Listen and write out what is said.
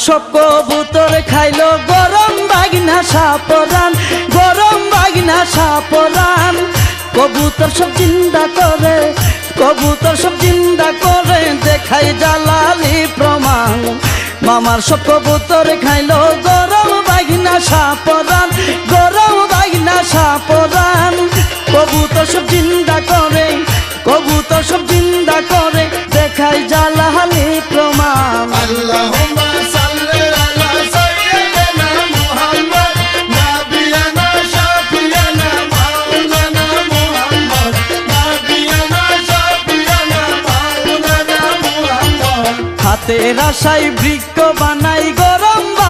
সব কবুতর খাইলো গরম বাগনা সাপরান, গরম বাগনা সাপরান। কবুতর সব জিন্দা করে, কবুতর সব জিন্দা করে দেখাই জালালি প্রমাণ। মামার সব কবুতর খাইলো গরম বাগনা সাপরান, গরম বাগনা সাপরান। কবুতর সব জিন্দা করে, কবুতর সব জিন্দা করে দেখাই জালালি প্রমাণ। আল্লাহুম্মা সাল্লি আলা সাইয়্যিদিনা মুহাম্মদ নাবিয়ানা শাফিয়ানা মাওলানা মুহাম্মদ নাবিয়ানা শাফিয়ানা মাওলানা মুহাম্মদ। হাতের আশায়